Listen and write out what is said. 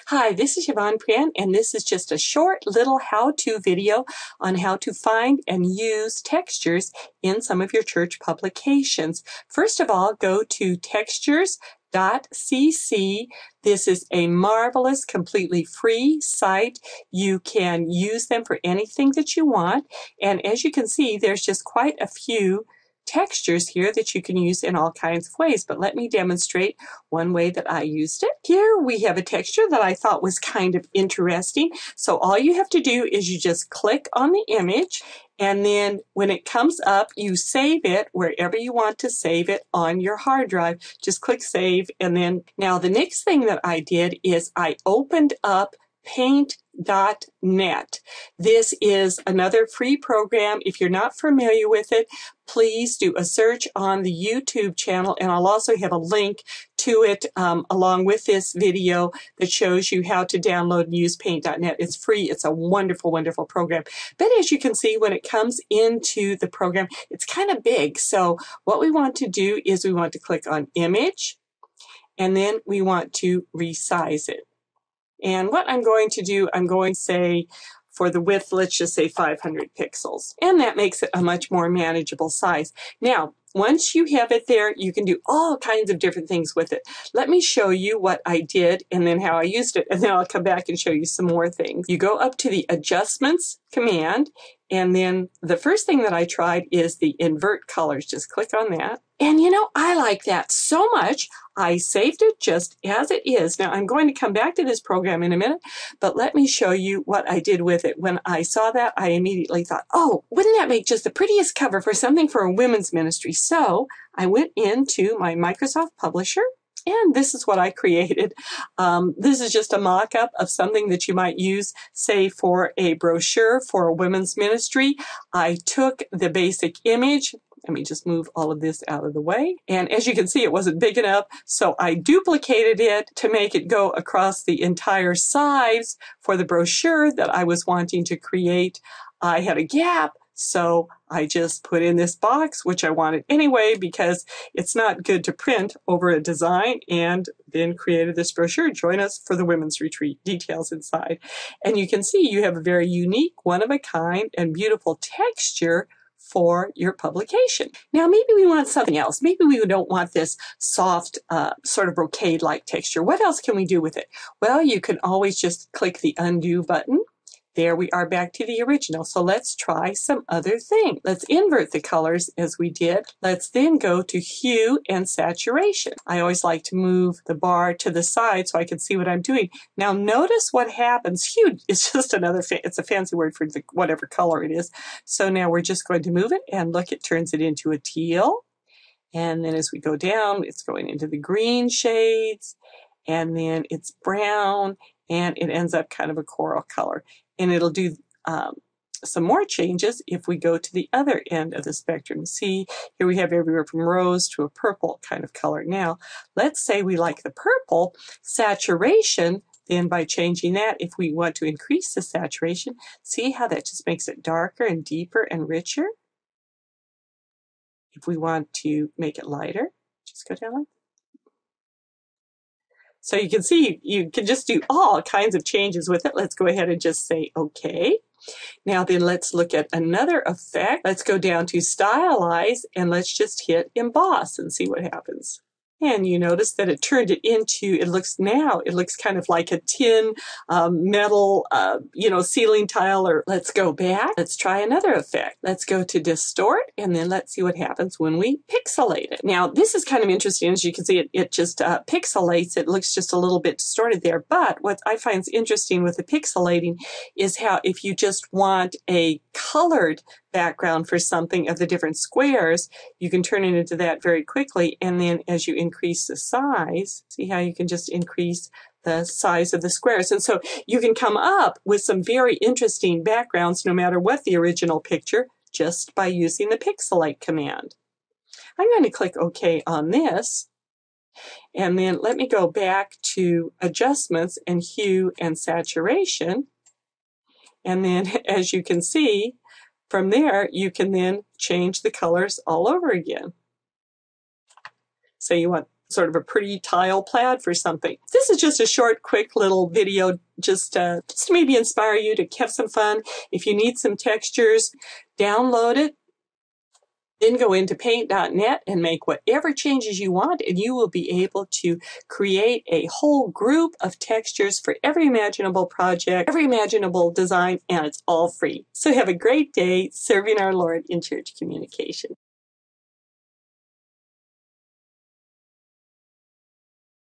Hi, this is Yvon Prehn, and this is just a short little how-to video on how to find and use textures in some of your church publications. First of all, go to Texturescom. This is a marvelous, completely free site. You can use them for anything that you want, and as you can see, there's just quite a few textures here that you can use in all kinds of ways, but let me demonstrate one way that I used it. Here we have a texture that I thought was kind of interesting. So all you have to do is you just click on the image, and then when it comes up, you save it wherever you want to save it on your hard drive. Just click save, and then now the next thing that I did is I opened up Paintnet. This is another free program. If you're not familiar with it, please do a search on the YouTube channel, and I'll also have a link to it along with this video that shows you how to download and use Paint.net. It's free. It's a wonderful, wonderful program. But as you can see, when it comes into the program, it's kind of big. So what we want to do is we want to click on Image, and then we want to resize it. And what I'm going to do, I'm going to say for the width, let's just say 500 pixels. And that makes it a much more manageable size. Now, once you have it there, you can do all kinds of different things with it. Let me show you what I did and then how I used it, and then I'll come back and show you some more things. You go up to the Adjustments command, and then the first thing that I tried is the Invert Colors. Just click on that. And you know, I like that so much, I saved it just as it is. Now, I'm going to come back to this program in a minute, but let me show you what I did with it. When I saw that, I immediately thought, oh, wouldn't that make just the prettiest cover for something for a women's ministry? So I went into my Microsoft Publisher, and this is what I created. This is just a mock-up of something that you might use, say, for a brochure for a women's ministry. I took the basic image. Let me just move all of this out of the way. And as you can see, it wasn't big enough, so I duplicated it to make it go across the entire size for the brochure that I was wanting to create. I had a gap, so I just put in this box, which I wanted anyway because it's not good to print over a design, and then created this brochure. Join us for the women's retreat. Details inside. And you can see you have a very unique, one-of-a-kind, and beautiful texture for your publication. Now, maybe we want something else. Maybe we don't want this soft, sort of brocade-like texture. What else can we do with it? Well, you can always just click the undo button. There we are, back to the original. So let's try some other thing. Let's invert the colors as we did. Let's then go to hue and saturation. I always like to move the bar to the side so I can see what I'm doing. Now notice what happens. Hue is just another, it's a fancy word for whatever color it is. So now we're just going to move it, and look, it turns it into a teal. And then as we go down, it's going into the green shades, and then it's brown, and it ends up kind of a coral color. And it'll do some more changes if we go to the other end of the spectrum. See, here we have everywhere from rose to a purple kind of color. Now, let's say we like the purple saturation. Then by changing that, if we want to increase the saturation, see how that just makes it darker and deeper and richer? If we want to make it lighter, just go down like that. So you can see you can just do all kinds of changes with it. Let's go ahead and just say OK. Now then, let's look at another effect. Let's go down to Stylize, and let's just hit Emboss and see what happens. And you notice that it turned it into, it looks kind of like a tin metal, ceiling tile. Or let's go back. Let's try another effect. Let's go to Distort, and then let's see what happens when we pixelate it. Now, this is kind of interesting. As you can see, it just pixelates. It looks just a little bit distorted there. But what I find is interesting with the pixelating is how if you just want a colored background for something of the different squares, you can turn it into that very quickly. And then as you increase the size, see how you can just increase the size of the squares. And so you can come up with some very interesting backgrounds no matter what the original picture, just by using the pixelate command. I'm going to click OK on this. And then let me go back to Adjustments and Hue and Saturation. And then as you can see, from there, you can then change the colors all over again. So you want sort of a pretty tile plaid for something. This is just a short, quick little video just to maybe inspire you to have some fun. If you need some textures, download it. Then go into Paint.net and make whatever changes you want, and you will be able to create a whole group of textures for every imaginable project, every imaginable design, and it's all free. So have a great day serving our Lord in church communication.